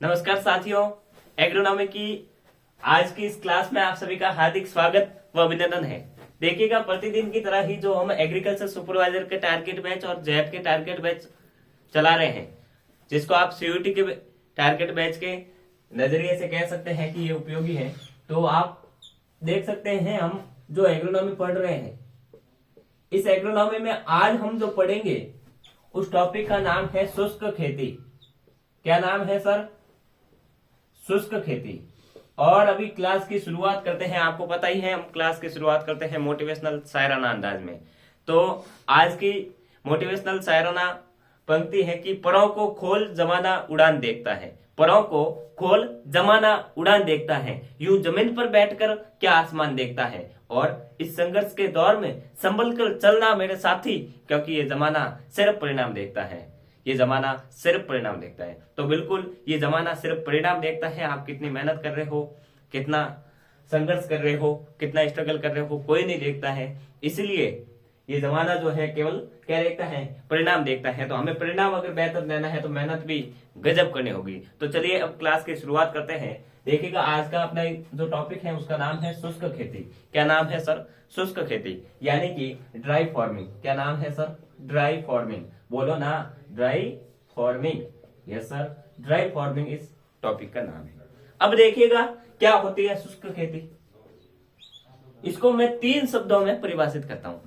नमस्कार साथियों, एग्रोनॉमी की आज की इस क्लास में आप सभी का हार्दिक स्वागत व अभिनंदन है। देखिएगा, प्रतिदिन की तरह ही जो हम एग्रीकल्चर सुपरवाइजर के टारगेट बैच और जेएफ के टारगेट बैच चला रहे हैं, जिसको आप सीयूटी के टारगेट बैच के नजरिए से कह सकते हैं कि ये उपयोगी है। तो आप देख सकते हैं हम जो एग्रोनॉमी पढ़ रहे हैं, इस एग्रोनॉमी में आज हम जो पढ़ेंगे उस टॉपिक का नाम है शुष्क खेती। क्या नाम है सर? शुष्क खेती। और अभी क्लास की शुरुआत करते हैं। आपको पता ही है, हम क्लास की शुरुआत करते हैं मोटिवेशनल शायराना अंदाज में। तो आज की मोटिवेशनल शायराना पंक्ति है कि परों को खोल जमाना उड़ान देखता है। परों को खोल जमाना उड़ान देखता है, यूं जमीन पर बैठकर क्या आसमान देखता है। और इस संघर्ष के दौर में संभल कर चलना मेरे साथी, क्योंकि ये जमाना सिर्फ परिणाम देखता है। ये जमाना सिर्फ परिणाम देखता है। तो बिल्कुल ये जमाना सिर्फ परिणाम देखता है। आप कितनी मेहनत कर रहे हो, कितना संघर्ष कर रहे हो, कितना स्ट्रगल कर रहे हो, कोई नहीं देखता है। इसलिए ये जमाना जो है केवल क्या देखता है? परिणाम देखता है। तो हमें परिणाम अगर बेहतर लेना है तो मेहनत भी गजब करनी होगी। तो चलिए अब क्लास की शुरुआत करते हैं। देखिएगा, आज का अपना जो टॉपिक है उसका नाम है शुष्क खेती। क्या नाम है सर? शुष्क खेती, यानी कि ड्राई फार्मिंग। क्या नाम है सर? Dry farming. बोलो ना, dry farming. Yes sir, dry farming इस टॉपिक का नाम है। अब देखिएगा क्या होती है शुष्क खेती। इसको मैं 3 शब्दों में परिभाषित करता हूं।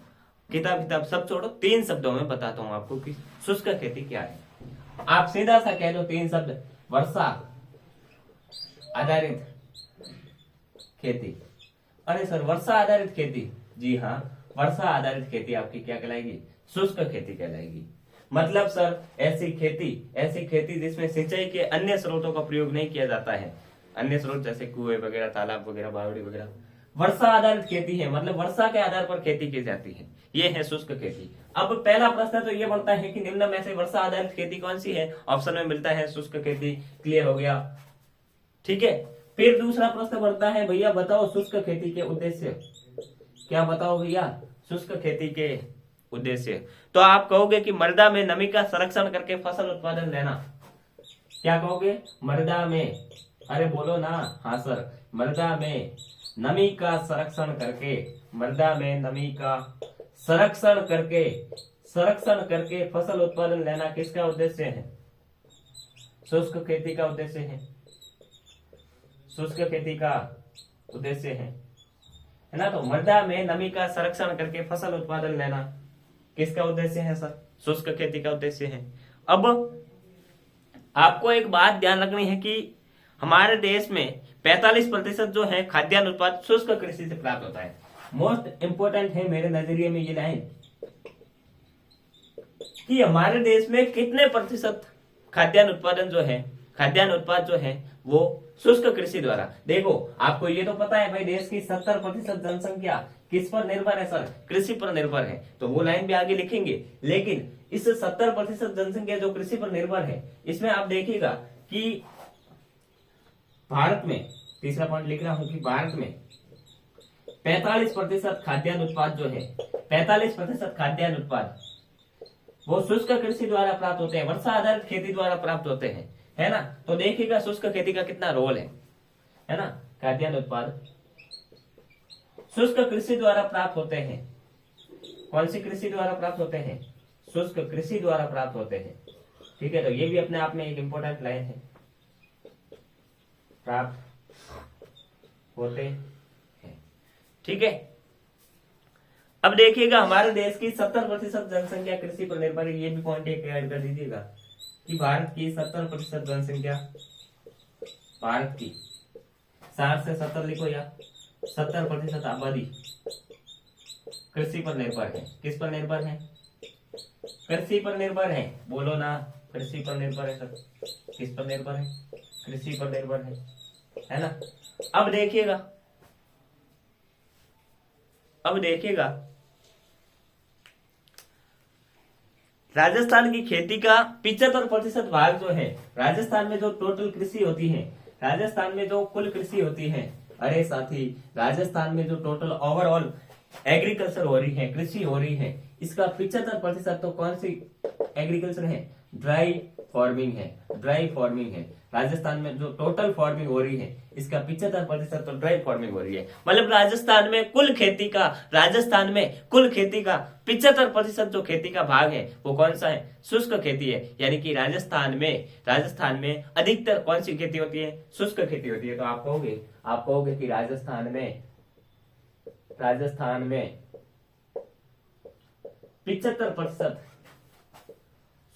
किताब सब छोड़ो, 3 शब्दों में बताता हूं आपको कि शुष्क खेती क्या है। आप सीधा सा कह दो 3 शब्द: वर्षा आधारित खेती। अरे सर, वर्षा आधारित खेती? जी हाँ, वर्षा आधारित खेती आपकी क्या कहलाएगी? शुष्क खेती कहलाएगी। मतलब सर, ऐसी खेती जिसमें सिंचाई के अन्य स्रोतों का प्रयोग नहीं किया जाता है। अन्य स्रोत जैसे कुएं वगैरह, तालाब वगैरह, बावड़ी वगैरह, वर्षा आधारित खेती है। मतलब वर्षा के आधार पर खेती की जाती है। ये है शुष्क खेती। अब पहला प्रश्न तो ये बनता है कि निम्न में से वर्षा आधारित खेती कौन सी है? ऑप्शन में मिलता है शुष्क खेती। क्लियर हो गया? ठीक है। फिर दूसरा प्रश्न बनता है, भैया बताओ शुष्क खेती के उद्देश्य। क्या बताओ भैया? शुष्क खेती के उद्देश्य। तो आप कहोगे कि मृदा में नमी का संरक्षण करके फसल उत्पादन लेना। क्या कहोगे? मृदा में, अरे बोलो ना, हाँ सर, मृदा में नमी का संरक्षण करके, मृदा में नमी का संरक्षण करके फसल उत्पादन लेना किसका उद्देश्य है? शुष्क खेती का उद्देश्य है। शुष्क खेती का उद्देश्य है ना। तो मृदा में नमी का संरक्षण करके फसल उत्पादन लेना किसका उद्देश्य है सर? शुष्क खेती का उद्देश्य है। अब आपको एक बात ध्यान रखनी है कि हमारे देश में 45% जो है खाद्यान्न उत्पाद शुष्क कृषि से प्राप्त होता है। मोस्ट इंपोर्टेंट है मेरे नजरिए में ये लाइन कि हमारे देश में कितने प्रतिशत खाद्यान्न उत्पादन जो है, खाद्यान्न उत्पाद जो है वो शुष्क कृषि द्वारा। देखो, आपको ये तो पता है भाई, देश की 70% जनसंख्या किस पर निर्भर है सर? कृषि पर निर्भर है। तो वो लाइन भी आगे लिखेंगे। लेकिन इस 70% जनसंख्या जो कृषि पर निर्भर है, इसमें आप देखिएगा कि भारत में, तीसरा पॉइंट लिख रहा हूं कि भारत में 45% खाद्यान्न उत्पाद जो है, 45% खाद्यान्न उत्पाद वो शुष्क कृषि द्वारा प्राप्त होते हैं, वर्षा आधारित खेती द्वारा प्राप्त होते हैं, है ना। तो देखिएगा शुष्क खेती का कितना रोल है ना। खाद्यान्न उत्पाद शुष्क कृषि द्वारा प्राप्त होते हैं। कौन सी कृषि द्वारा प्राप्त होते हैं? शुष्क कृषि द्वारा प्राप्त होते हैं। ठीक है, तो ये भी अपने आप में एक इंपॉर्टेंट लाइन है, प्राप्त होते हैं। ठीक है। अब देखिएगा, हमारे देश की 70% जनसंख्या कृषि पर निर्भर है। ये भी पॉइंट एक ऐड कर दीजिएगा कि भारत की 70% जनसंख्या, भारत की 60 से 70 लिखो, या 70% आबादी कृषि पर निर्भर है। किस पर निर्भर है? कृषि पर निर्भर है। बोलो ना, कृषि पर निर्भर है सर। किस पर निर्भर है? कृषि पर निर्भर है ना। अब देखिएगा राजस्थान की खेती का 75% भाग जो है, राजस्थान में जो टोटल कृषि होती है, राजस्थान में जो कुल कृषि होती है, अरे साथी, राजस्थान में जो टोटल ओवरऑल एग्रीकल्चर हो रही है, कृषि हो रही है, इसका 75% तो कौन सी एग्रीकल्चर है? ड्राई फार्मिंग है, ड्राई फार्मिंग है। राजस्थान में जो टोटल फार्मिंग हो रही है इसका 75% तो ड्राई फार्मिंग हो रही है। मतलब राजस्थान में कुल खेती का 75% जो खेती का भाग है वो कौन सा है? शुष्क खेती है। यानी कि राजस्थान में अधिकतर कौन सी खेती होती है? शुष्क खेती होती है। तो आप कहोगे कि राजस्थान में 75%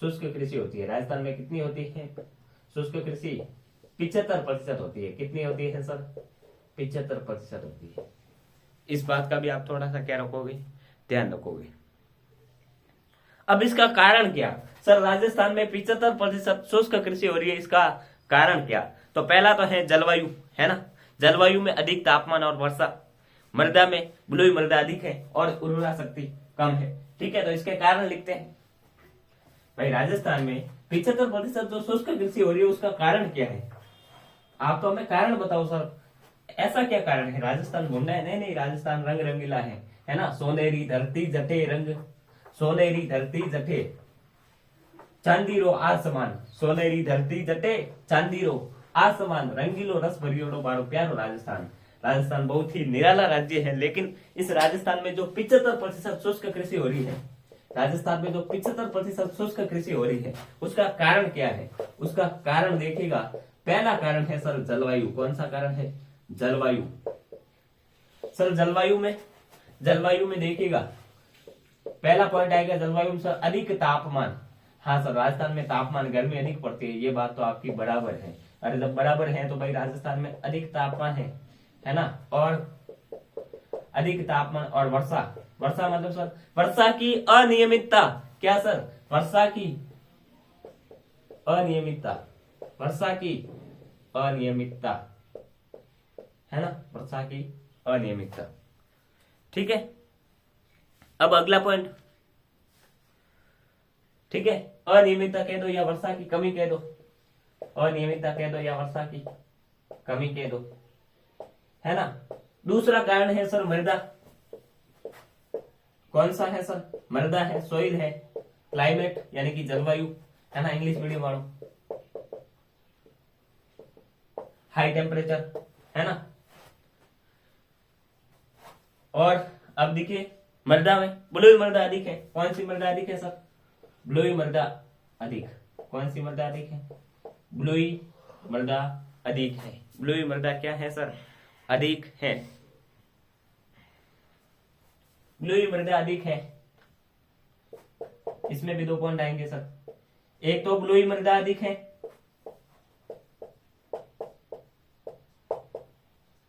शुष्क कृषि होती है। राजस्थान में कितनी होती है शुष्क कृषि? 75% होती है। कितनी होती है सर? 75% होती है। इस बात का भी आप थोड़ा सा क्या रखोगे? ध्यान रखोगे। अब इसका कारण क्या? सर राजस्थान में 75% शुष्क कृषि हो रही है, इसका कारण क्या? तो पहला तो है जलवायु, है ना। जलवायु में अधिक तापमान और वर्षा, मृदा में बलुई मृदा अधिक है और उर्वरा शक्ति कम है। ठीक है, तो इसके कारण लिखते हैं भाई। राजस्थान में 75% जो शुष्क कृषि हो रही है उसका कारण क्या है? आप तो हमें कारण बताओ सर, ऐसा क्या कारण है? राजस्थान घूमना है? नहीं, राजस्थान रंग रंगीला है ना। सोनेरी धरती जटे रंग, सोनेरी धरती जटे चांदीरो आसमान, सोनेरी धरती जटे चांदीरो आसमान, रंगीलो रस भरियोड़ो बारो प्यारो राजस्थान बहुत ही निराला राज्य है। लेकिन इस राजस्थान में जो 75% शुष्क कृषि हो रही है, राजस्थान में जो 75% शुष्क कृषि हो रही है उसका कारण क्या है? उसका कारण देखिएगा, पहला कारण है सर जलवायु। कौन सा कारण है? जलवायु। सर जलवायु में देखिएगा पहला पॉइंट आएगा जलवायु में सर अधिक तापमान। हाँ सर, राजस्थान में तापमान गर्मी अधिक पड़ती है, ये बात तो आपकी बराबर है। अरे जब बराबर है तो भाई राजस्थान में अधिक तापमान है ना। और अधिक तापमान और वर्षा मतलब सर वर्षा की अनियमितता। क्या सर? वर्षा की अनियमितता है ना, वर्षा की अनियमितता। ठीक है, अब अगला पॉइंट, ठीक है, अनियमितता कह दो या वर्षा की कमी कह दो, अनियमितता कह दो या वर्षा की कमी कह दो, है ना। दूसरा कारण है सर मृदा। कौन सा है सर? मृदा है, सोइल है, क्लाइमेट यानी कि जलवायु, है ना, इंग्लिश मीडियम वालों, हाई टेम्परेचर, है ना। और अब देखिए मृदा में बलुई मृदा अधिक है। कौन सी मृदा अधिक है सर? बलुई मृदा अधिक। कौन सी मृदा अधिक है? बलुई मृदा अधिक है। बलुई मृदा क्या है सर? अधिक है। बलुई मृदा अधिक है। इसमें भी 2 पॉइंट आएंगे सर। एक तो बलुई मृदा अधिक है,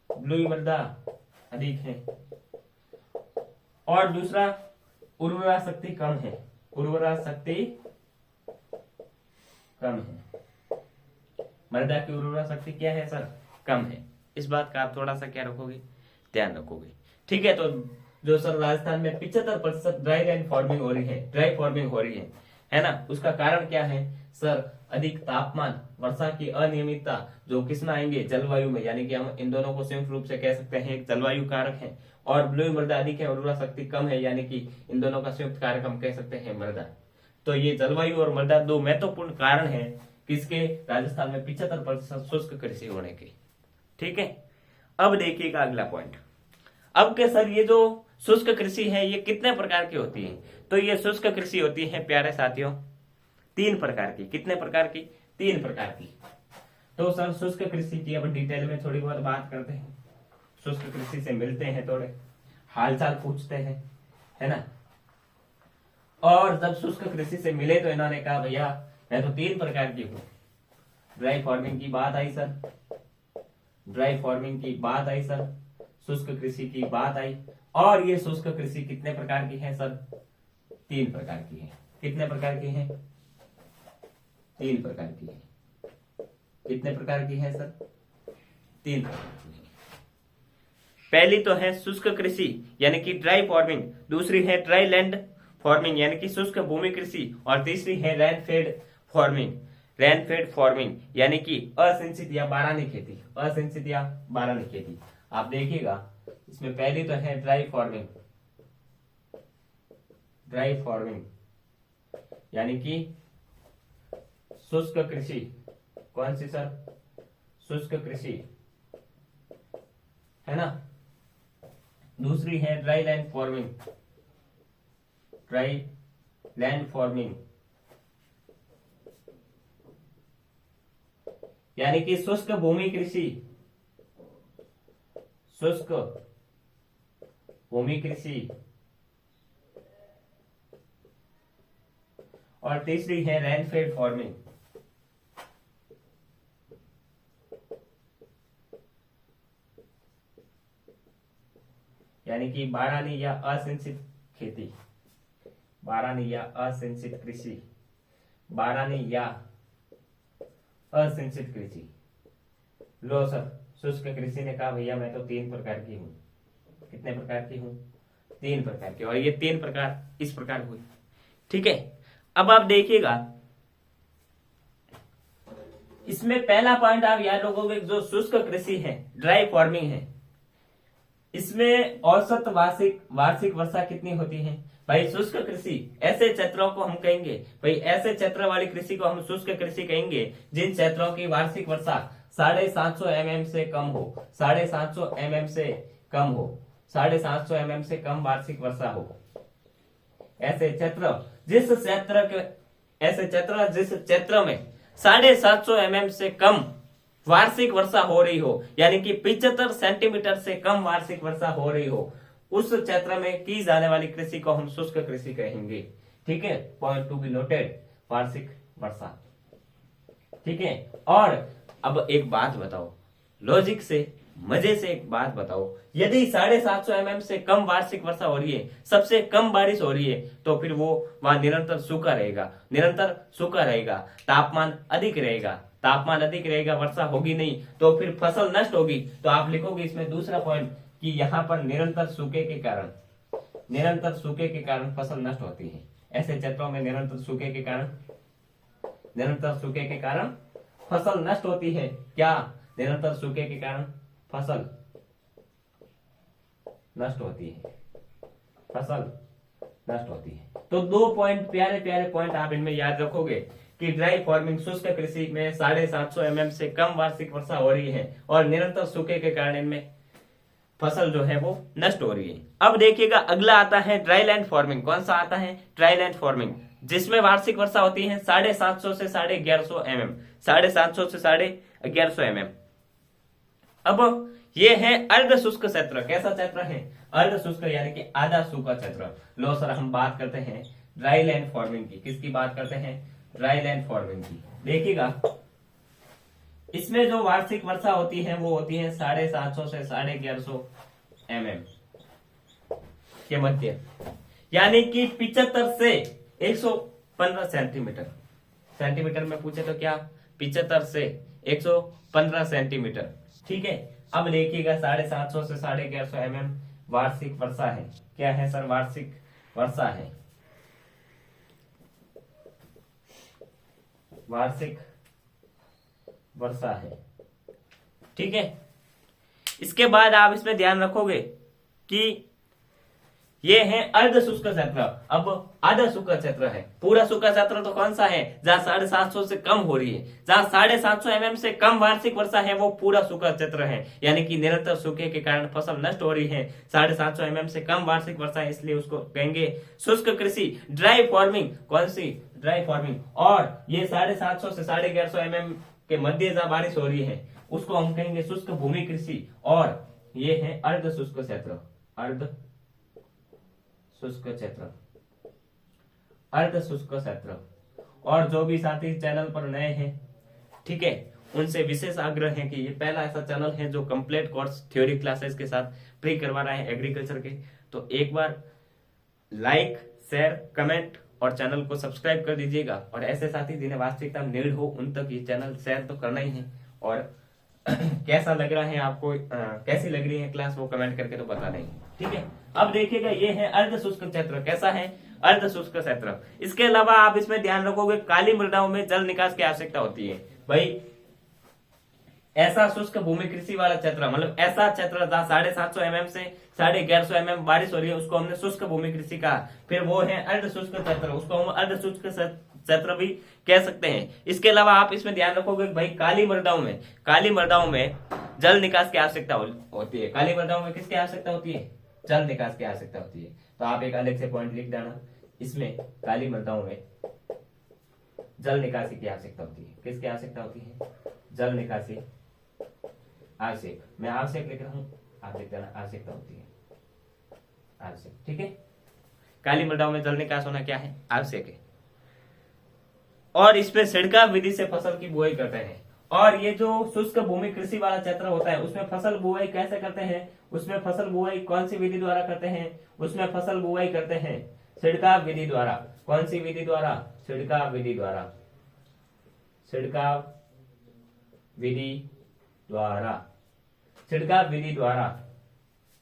बलुई मृदा अधिक है, और दूसरा उर्वरा शक्ति कम है। उर्वरा शक्ति कम है। मृदा की उर्वरा शक्ति क्या है सर? कम है। इस बात का आप थोड़ा सा क्या रखोगे? ध्यान रखोगे। ठीक है, तो जो सर राजस्थान में 75% ड्राई लैंड फार्मिंग हो रही है ना, उसका कारण क्या है सर? अधिक तापमान, वर्षा की अनियमितता, जो किसमें आएंगे? जलवायु में। यानी कि हम इन दोनों को संयुक्त रूप से कह सकते हैं एक जलवायु कारक है। और बलुई मृदा अधिक है, उर्वरा शक्ति कम है, यानी कि इन दोनों का संयुक्त कारक हम कह सकते हैं मृदा। तो ये जलवायु और मृदा 2 महत्वपूर्ण कारण है किसके? राजस्थान में 75% शुष्क कृषि होने के। ठीक है, अब देखिएगा अगला पॉइंट। अब के सर ये जो शुष्क कृषि है ये कितने प्रकार की होती है? तो ये शुष्क कृषि होती है प्यारे साथियों 3 प्रकार की। कितने प्रकार की? 3 प्रकार की। तो सर शुष्क कृषि की अब डिटेल में थोड़ी बहुत बात करते हैं। शुष्क कृषि से मिलते हैं, थोड़े हालचाल पूछते हैं, है ना। और जब शुष्क कृषि से मिले तो इन्होंने कहा भैया मैं तो 3 प्रकार की हूं। ड्राई फार्मिंग की बात आई सर, ड्राई फार्मिंग की बात आई सर, शुष्क कृषि की बात आई। और ये शुष्क कृषि कितने प्रकार की है सर? 3 प्रकार की है। कितने प्रकार की है? 3 प्रकार की है। कितने प्रकार की है सर? 3 प्रकार की है। पहली तो है शुष्क कृषि यानी कि ड्राई फार्मिंग, दूसरी है ड्राई लैंड फार्मिंग यानी कि शुष्क भूमि कृषि, और तीसरी है rain fade farming. Rain fade farming यानी कि असिंचित या बारानी खेती। असिंचित या बारानी खेती। आप देखिएगा इसमें पहली तो है ड्राई फार्मिंग। ड्राई फार्मिंग यानी कि शुष्क कृषि, कौन सी सर? शुष्क कृषि, है ना। दूसरी है dry land farming, dry land farming यानी कि शुष्क भूमि कृषि, शुष्क भूमि कृषि। और तीसरी है रेनफेड फार्मिंग, यानी कि बारानी या असिंचित खेती, बारानी या असिंचित कृषि, बारानी या असिंचित कृषि। लो सर, शुष्क कृषि ने कहा भैया मैं तो 3 प्रकार की हूं। कितने प्रकार की हूं? 3 प्रकार की। और ये 3 प्रकार इस प्रकार हुई, ठीक है। अब आप देखिएगा, इसमें पहला पॉइंट आप याद रखोगे, जो शुष्क कृषि है, ड्राई फार्मिंग है, इसमें औसत वार्षिक वर्षा कितनी होती है? भाई शुष्क कृषि, ऐसे क्षेत्रों को हम कहेंगे, भाई ऐसे क्षेत्र वाली कृषि को हम शुष्क कृषि कहेंगे जिन क्षेत्रों की वार्षिक वर्षा 750 mm से कम हो, 750 mm से कम हो, 750 mm से कम वार्षिक वर्षा हो। ऐसे क्षेत्र जिस क्षेत्र में 750 mm से कम वार्षिक वर्षा हो रही हो, यानी कि 75 सेंटीमीटर से कम वार्षिक वर्षा हो रही हो, उस क्षेत्र में की जाने वाली कृषि को हम शुष्क कृषि कहेंगे, ठीक है। पॉइंट टू बी नोटेड, वार्षिक वर्षा, ठीक है। और अब एक बात बताओ, लॉजिक से, मजे से एक बात बताओ, यदि 750 mm से कम वार्षिक वर्षा हो रही है, सबसे कम बारिश हो रही है, तो फिर वो वहां निरंतर सूखा रहेगा, निरंतर सूखा रहेगा, तापमान अधिक रहेगा, तापमान अधिक रहेगा, वर्षा होगी नहीं, तो फिर फसल नष्ट होगी। तो आप लिखोगे इसमें दूसरा पॉइंट कि यहाँ पर निरंतर सूखे के कारण फसल नष्ट होती है। ऐसे क्षेत्रों में निरंतर सूखे के कारण फसल नष्ट होती है। क्या? निरंतर सूखे के कारण फसल नष्ट होती है, फसल नष्ट होती है। तो 2 पॉइंट, प्यारे प्यारे पॉइंट आप इनमें याद रखोगे कि ड्राई फार्मिंग, शुष्क कृषि में 750 mm से कम वार्षिक वर्षा हो रही है और निरंतर सूखे के कारण इनमें फसल जो है वो नष्ट हो रही है। अब देखिएगा, अगला आता है ड्राई लैंड फार्मिंग। कौन सा आता है? ड्राई लैंड फार्मिंग, जिसमें वार्षिक वर्षा होती है 750 से 1150 mm, 750 से 1150 mm। अब ये है अर्ध शुष्क क्षेत्र। कैसा क्षेत्र है? अर्ध शुष्क, यानी कि आधा सूखा क्षेत्र। लो सर, हम बात करते हैं ड्राई लैंड फार्मिंग की। किसकी बात करते हैं? ड्राई लैंड फार्मिंग की। देखिएगा, इसमें जो वार्षिक वर्षा होती है वो होती है 750 से 1150 mm के मध्य, यानी कि 75 से 115 सेंटीमीटर। सेंटीमीटर में पूछे तो क्या? 75 से 115 सेंटीमीटर, ठीक है। अब देखिएगा, 750 से 1150 mm वार्षिक वर्षा है। क्या है सर? वार्षिक वर्षा है, वार्षिक वर्षा है, ठीक है। इसके बाद आप इसमें ध्यान रखोगे कि ये है अर्ध शुष्क क्षेत्र। अब आधा सूखा क्षेत्र है, पूरा सूखा क्षेत्र तो कौन सा है? जहां 750 से कम हो रही है, जहां 750 mm से कम वार्षिक वर्षा है, वो पूरा सूखा क्षेत्र है, यानी कि निरंतर सूखे के कारण फसल नष्ट हो रही है। 750 mm से कम वार्षिक वर्षा है, इसलिए उसको कहेंगे शुष्क कृषि। ड्राई फार्मिंग, कौन सी? Dry farming. और ये 750 से 1150 mm के मध्य जहां बारिश हो रही है, उसको हम कहेंगे शुष्क भूमि कृषि। और ये है अर्ध शुष्क क्षेत्र, अर्ध शुष्क क्षेत्र, अर्ध शुष्क क्षेत्र। और जो भी साथी चैनल पर नए हैं, ठीक है, उनसे विशेष आग्रह है कि ये पहला ऐसा चैनल है जो कंप्लीट कोर्स थ्योरी क्लासेस के साथ फ्री करवा रहा है एग्रीकल्चर के। तो एक बार लाइक, शेयर, कमेंट और चैनल को सब्सक्राइब कर दीजिएगा। और ऐसे साथी जिन्हें वास्तविकता में नीड हो, उन तक ये चैनल शेयर तो करना ही है। और कैसा लग रहा है आपको, कैसी लग रही है क्लास, वो कमेंट करके तो बता देंगे, ठीक है। अब देखिएगा, ये है अर्ध शुष्क क्षेत्र। कैसा है? अर्ध शुष्क क्षेत्र। इसके अलावा आप इसमें ध्यान रखोगे, काली मृदाओं में जल निकास की आवश्यकता होती है। भाई ऐसा शुष्क भूमि कृषि वाला क्षेत्र, मतलब ऐसा क्षेत्र जहां 750 mm से 1150 mm बारिश हो रही है, उसको हमने शुष्क भूमि कृषि कहा। फिर वो है अर्ध शुष्क क्षेत्र, उसको हम अर्ध शुष्क क्षेत्र भी कह सकते हैं। इसके अलावा आप इसमें ध्यान रखोगे भाई काली मृदाओं में जल निकास की आवश्यकता होती है। काली मृदाओं में किसकी आवश्यकता होती है? जल निकास की आवश्यकता होती है। तो आप एक अलग से पॉइंट लिख देना, इसमें काली मृदाओं में जल निकासी की आवश्यकता होती है। किसकी आवश्यकता होती है? जल निकासी आवश्यक। मैं आवश्यक लिख रहा हूं, आप लिख देना आवश्यकता होती है, आवश्यक। ठीक है, काली मृदाओं में जल निकास होना क्या है? आवश्यक है। और इसमें छिड़काव विधि से फसल की बुआई करते हैं। और ये जो शुष्क भूमि कृषि वाला क्षेत्र होता है उसमें फसल बुआई कैसे करते हैं? उसमें फसल बुआई कौन सी विधि द्वारा करते हैं? उसमें फसल बुआई करते हैं छिड़काव विधि द्वारा। कौन सी विधि द्वारा? छिड़काव विधि द्वारा। छिड़काव विधि द्वारा, छिड़काव विधि द्वारा,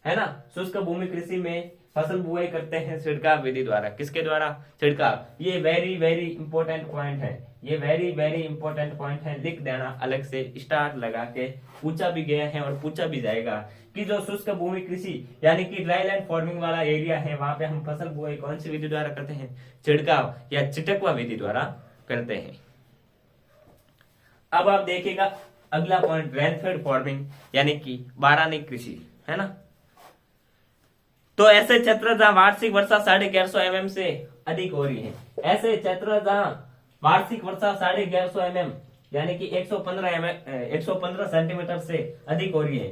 है ना। शुष्क भूमि कृषि में फसल बुआई करते हैं छिड़काव विधि द्वारा। किसके द्वारा? छिड़काव। ये वेरी वेरी इंपॉर्टेंट पॉइंट है, ये वेरी वेरी इंपॉर्टेंट पॉइंट है, लिख देना अलग से स्टार लगा के। पूछा भी गया है और पूछा भी जाएगा कि जो शुष्क भूमि कृषि यानी कि ड्राई लैंड फार्मिंग वाला एरिया है वहां पे हम फसल बुआई कौन सी विधि द्वारा करते हैं? छिड़काव या छिटकवा विधि द्वारा करते हैं। अब आप देखिएगा अगला पॉइंट रेनफेड फार्मिंग यानी कि बारानी कृषि, है ना। तो ऐसे क्षेत्र जहां वार्षिक वर्षा 1150 mm से अधिक हो रही है, ऐसे क्षेत्र जहां वार्षिक वर्षा 1150 mm यानी कि 115 सेंटीमीटर से अधिक हो रही है,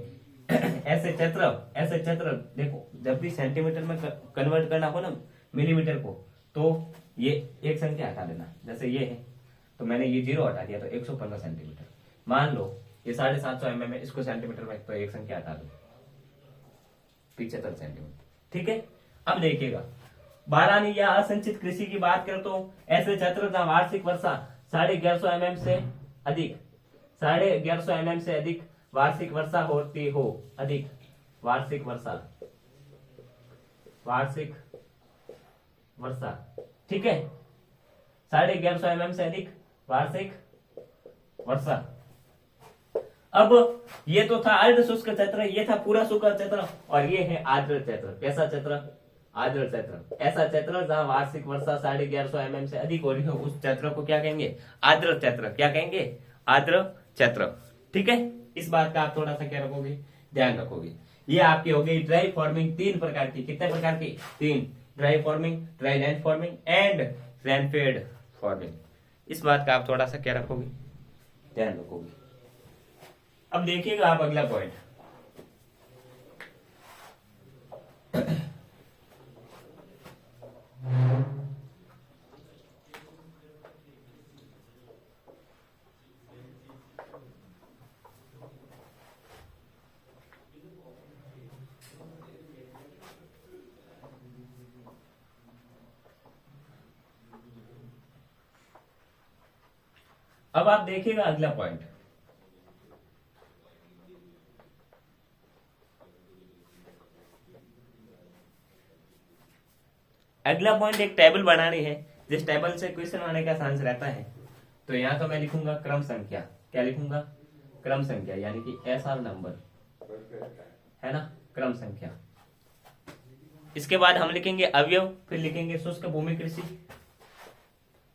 ऐसे क्षेत्र देखो, जब भी सेंटीमीटर में कन्वर्ट करना हो ना मिलीमीटर को, तो ये एक संख्या हटा देना। जैसे ये है तो मैंने ये 0 हटा दिया तो 115 सेंटीमीटर। मान लो ये 750 mm है, इसको सेंटीमीटर में तो एक संख्या हटा दो, 75 सेंटीमीटर। ठीक है, अब देखिएगा बारानी या असंचित कृषि की बात करें तो ऐसे क्षेत्र जहां वार्षिक वर्षा 1150 mm से अधिक, 1150 mm से अधिक वार्षिक वर्षा होती हो, अधिक वार्षिक वर्षा, ठीक है, 1150 mm से अधिक वार्षिक वर्षा। अब ये तो था अर्ध शुष्क क्षेत्र, ये था पूरा शुष्क क्षेत्र, और ये है आर्द्र क्षेत्र। कैसा क्षेत्र? आर्द्र क्षेत्र। ऐसा क्षेत्र जहां वार्षिक वर्षा 1150 mm से अधिक हो रही हो उस क्षेत्र को क्या कहेंगे? आर्द्र क्षेत्र। क्या कहेंगे? आर्द्र क्षेत्र। ठीक है, इस बात का आप थोड़ा सा क्या रखोगे? ध्यान रखोगे। ये आपकी हो गई ड्राई फार्मिंग 3 प्रकार की। कितने प्रकार की? 3। Dry farming, dry land farming and rainfed farming. इस बात का आप थोड़ा सा क्या रखोगे? ध्यान रखोगे। अब देखिएगा आप अगला पॉइंट, अब आप देखिएगा अगला पॉइंट, अगला पॉइंट एक टेबल बनानी है, जिस टेबल से क्वेश्चन आने का चांस रहता है। तो यहां तो मैं लिखूंगा क्रम संख्या। क्या लिखूंगा? क्रम संख्या, यानी कि SR नंबर, है ना, क्रम संख्या। इसके बाद हम लिखेंगे अवयव, फिर लिखेंगे शुष्क भूमि कृषि,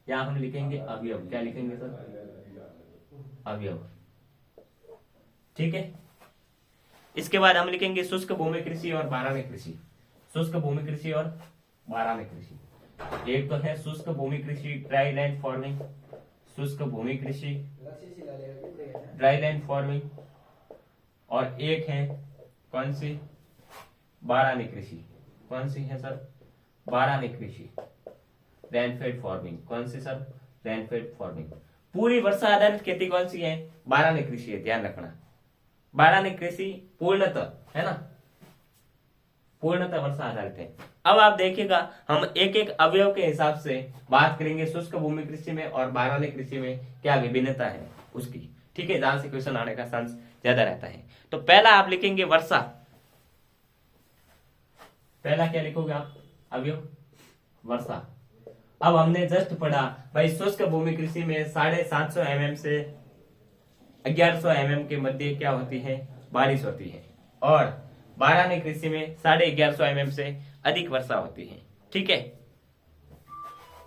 यहां हम लिखेंगे अवयव। क्या लिखेंगे सर? अवयव। ठीक है, इसके बाद हम लिखेंगे शुष्क भूमि कृषि और बारानी कृषि। शुष्क भूमि कृषि और बारानी कृषि। एक तो है शुष्क भूमि कृषि ड्राई लैंड फार्मिंग, शुष्क भूमि कृषि ड्राई लैंड फार्मिंग, और एक है कौन सी? बारानी कृषि। कौन सी है सर? बारानी कृषि, रेनफेड फार्मिंग। कौन सी सर? Rainfed farming. पूरी वर्षा आधारित खेती कौन सी है? बारानी कृषि है, ध्यान रखना। बारानी कृषि पूर्णतः, है ना, पूर्णतः वर्षा आधारित है। अब आप देखिएगा हम एक एक अवयव के हिसाब से बात करेंगे शुष्क भूमि कृषि में और बारानी कृषि में क्या विभिन्नता है उसकी। ठीक है, जहां से क्वेश्चन आने का चांस ज्यादा रहता है। तो पहला आप लिखेंगे वर्षा। पहला क्या लिखोगे आप? अवयव वर्षा। अब हमने जस्ट पढ़ा भाई शुष्क भूमि कृषि में 750 mm से 1100 mm के मध्य क्या होती है? बारिश होती है, और बारानी कृषि में 1150 mm से अधिक वर्षा होती है। ठीक है,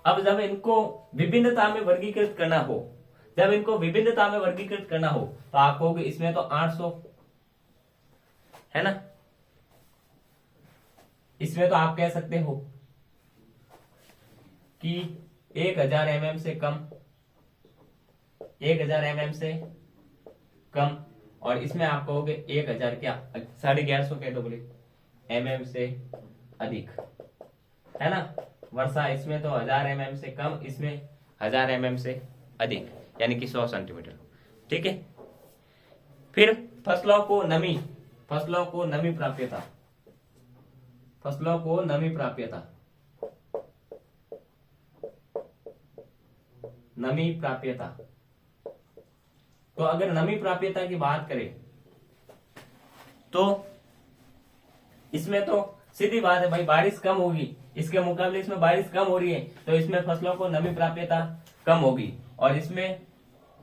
अब जब इनको विभिन्नता में वर्गीकृत करना हो, जब इनको विभिन्नता में वर्गीकृत करना हो तो आप कहोगे इसमें तो 800 है ना, इसमें तो आप कह सकते हो कि 1000 mm से कम, 1000 mm से कम, और इसमें आप कहोगे 1000 क्या 1150 कह दो बोले mm से अधिक, है ना। वर्षा इसमें तो 1000 mm से कम, इसमें 1000 mm से अधिक, यानी कि 100 सेंटीमीटर। ठीक है। फिर फसलों को नमी, फसलों को नमी प्राप्यता, फसलों को नमी प्राप्यता, नमी प्राप्यता। तो अगर नमी प्राप्यता की बात करें तो इसमें तो सीधी बात है भाई, बारिश कम होगी, इसके मुकाबले इसमें बारिश कम हो रही है, तो इसमें फसलों को नमी प्राप्यता कम होगी और इसमें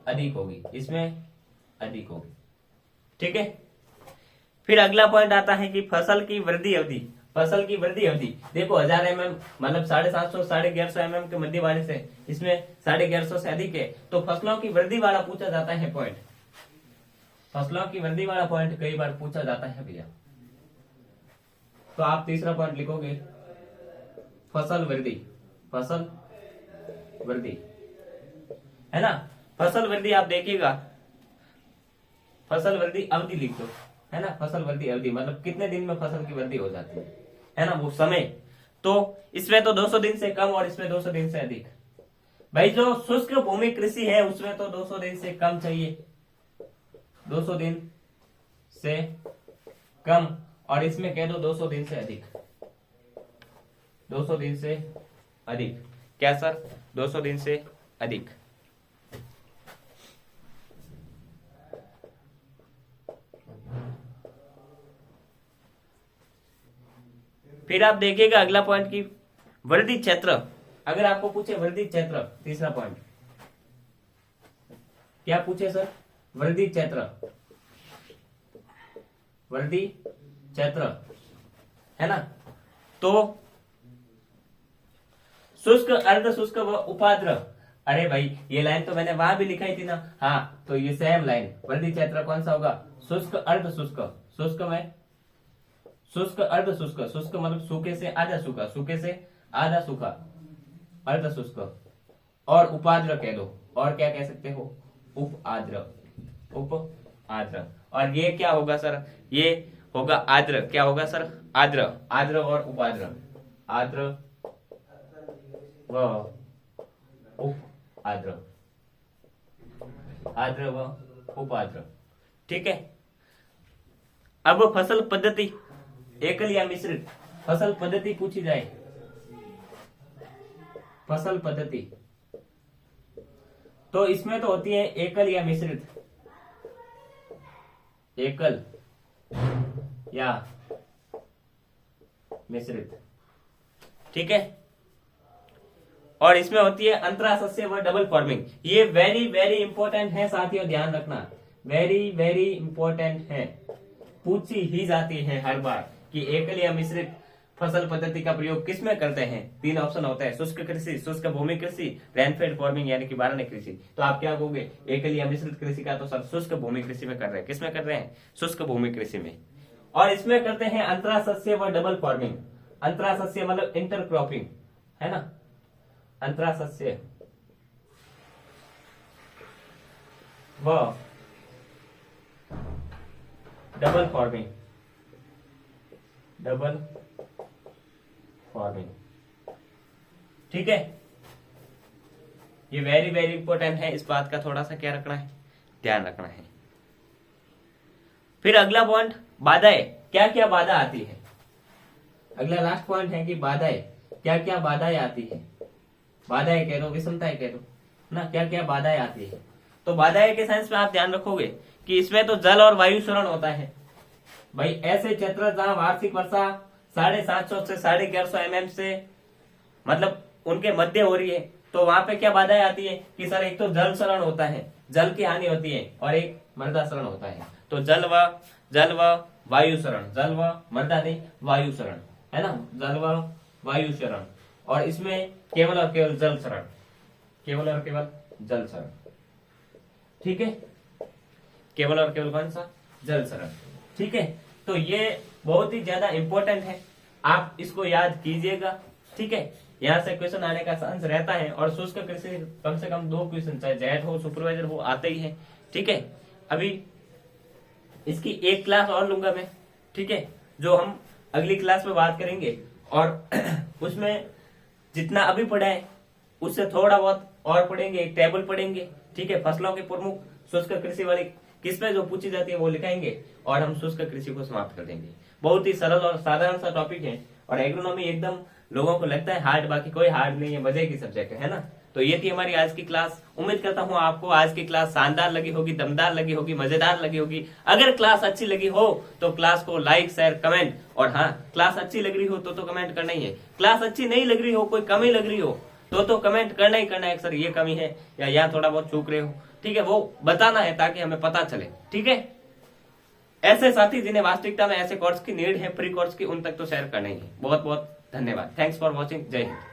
अधिक होगी, इसमें अधिक होगी। ठीक है। फिर अगला पॉइंट आता है कि फसल की वृद्धि अवधि, फसल की वृद्धि अवधि। देखो 1000 mm मतलब 750 1150 mm के मध्य बारिश है, इसमें 1150 से अधिक है, तो फसलों की वृद्धि वाला पूछा जाता है पॉइंट, फसलों की वृद्धि वाला पॉइंट कई बार पूछा जाता है भैया। तो आप तीसरा पॉइंट लिखोगे फसल वृद्धि, फसल वृद्धि, है ना। फसल वृद्धि आप देखिएगा, फसल वृद्धि अवधि लिख दो, है ना। फसल वृद्धि अवधि मतलब कितने दिन में फसल की वृद्धि हो जाती है ना, वो समय। तो इसमें तो 200 दिन से कम और इसमें 200 दिन से अधिक। भाई जो शुष्क भूमि कृषि है उसमें तो 200 दिन से कम चाहिए, 200 दिन से कम, और इसमें कह दो 200 दिन से अधिक, 200 दिन से अधिक। क्या सर? 200 दिन से अधिक। फिर आप देखिएगा अगला पॉइंट की वृद्धि क्षेत्र। अगर आपको पूछे वृद्धि क्षेत्र, तीसरा पॉइंट क्या पूछे सर? वृद्धि क्षेत्र, वृद्धि क्षेत्र, है ना। तो शुष्क, अर्ध शुष्क व उपाद्र। अरे भाई ये लाइन तो मैंने वहां भी लिखाई थी ना। हाँ, तो ये सेम लाइन, वृद्धि क्षेत्र कौन सा होगा? शुष्क, अर्ध शुष्क। शुष्क में शुष्क, अर्ध शुष्क। शुष्क मतलब सूखे से आधा सूखा, सूखे से आधा सूखा, अर्ध शुष्क। और उपाद्र कह दो, और क्या कह सकते हो? उप आद्र, उप आद्र। और ये क्या होगा सर? ये होगा आद्र। क्या होगा सर? आद्र। आद्र और उपाद्र, आद्र व उप आद्र, आद्र व उपाद्र। ठीक है। अब फसल पद्धति, एकल या मिश्रित, फसल पद्धति पूछी जाए, फसल पद्धति, तो इसमें तो होती है एकल या मिश्रित, एकल या मिश्रित। ठीक है। और इसमें होती है अंतरासस्य व डबल फॉर्मिंग। ये वेरी वेरी इंपॉर्टेंट है साथियों, ध्यान रखना, वेरी वेरी इंपॉर्टेंट है, पूछी ही जाती है हर बार कि एकल या मिश्रित फसल पद्धति का प्रयोग किसमें करते हैं। 3 ऑप्शन होता है, शुष्क कृषि, शुष्क भूमि कृषि, रेनफेड फार्मिंग यानी कि बारहने कृषि। तो आप क्या कहोगे? एकल या मिश्रित कृषि का तो सर शुष्क भूमि कृषि में कर रहे हैं। किसमें कर रहे हैं? शुष्क भूमि कृषि में। और इसमें करते हैं अंतरासस्य व डबल फार्मिंग। अंतरासस्य मतलब इंटरक्रॉपिंग, है ना। अंतरासस्य व डबल फार्मिंग, डबल फार्मिंग। ठीक है। ये वेरी वेरी इंपॉर्टेंट है, इस बात का थोड़ा सा क्या रखना है? ध्यान रखना है। फिर अगला पॉइंट बाधाएं, क्या क्या बाधा आती है। अगला लास्ट पॉइंट है कि बाधाएं, क्या क्या बाधाएं आती है। बाधाएं कह दो, विषमताएं कह दो ना, क्या क्या बाधाएं आती है। तो बाधाएं के साइंस में आप ध्यान रखोगे कि इसमें तो जल और वायु क्षरण होता है। भाई ऐसे क्षेत्र जहां वार्षिक वर्षा 750 से 1150 mm से मतलब उनके मध्य हो रही है, तो वहां पे क्या बाधाएं आती है कि सर एक तो जल क्षरण होता है, जल की हानि होती है, और एक मृदा क्षरण होता है। तो जल व वायु क्षरण, जल व मृदा नहीं, वायु क्षरण, है ना, जल व वायु क्षरण। और इसमें केवल और केवल जल क्षरण, केवल और केवल जल क्षरण, ठीक है, केवल और केवल कौन सा, जल क्षरण, ठीक है। तो ये बहुत ही ज्यादा इंपॉर्टेंट है, आप इसको याद कीजिएगा, ठीक है। यहाँ से क्वेश्चन आने का चांस रहता है, और शुष्क कृषि कम से कम 2 क्वेश्चन, चाहे जेट हो सुपरवाइजर हो, आते ही है, ठीक है। अभी इसकी एक क्लास और लूंगा मैं, ठीक है, जो हम अगली क्लास में बात करेंगे, और उसमें जितना अभी पढ़ा है उससे थोड़ा बहुत और पढ़ेंगे, एक टेबल पढ़ेंगे, ठीक है। फसलों के प्रमुख शुष्क कृषि वाली किस्में जो पूछी जाती है वो लिखाएंगे, और हम शुष्क कृषि को समाप्त कर देंगे। बहुत ही सरल और साधारण सा टॉपिक है, और एग्रोनॉमी एकदम लोगों को लगता है हार्ड, बाकी कोई हार्ड नहीं है, मजे की सब्जेक्ट है ना। तो ये थी हमारी आज की क्लास। उम्मीद करता हूँ आपको आज की क्लास शानदार लगी होगी, दमदार लगी होगी, मजेदार लगी होगी। अगर क्लास अच्छी लगी हो तो क्लास को लाइक शेयर कमेंट, और हाँ, क्लास अच्छी लग रही हो तो कमेंट करना ही है। क्लास अच्छी नहीं लग रही हो, कोई कमी लग रही हो तो कमेंट करना ही करना है, सर ये कमी है या यहाँ थोड़ा बहुत चूक रहे हो, ठीक है, वो बताना है ताकि हमें पता चले, ठीक है। ऐसे साथी जिन्हें वास्तविकता में ऐसे कोर्स की नीड है, फ्री कोर्स की, उन तक तो शेयर करना ही है। बहुत बहुत धन्यवाद। Thanks for watching. जय हिंद।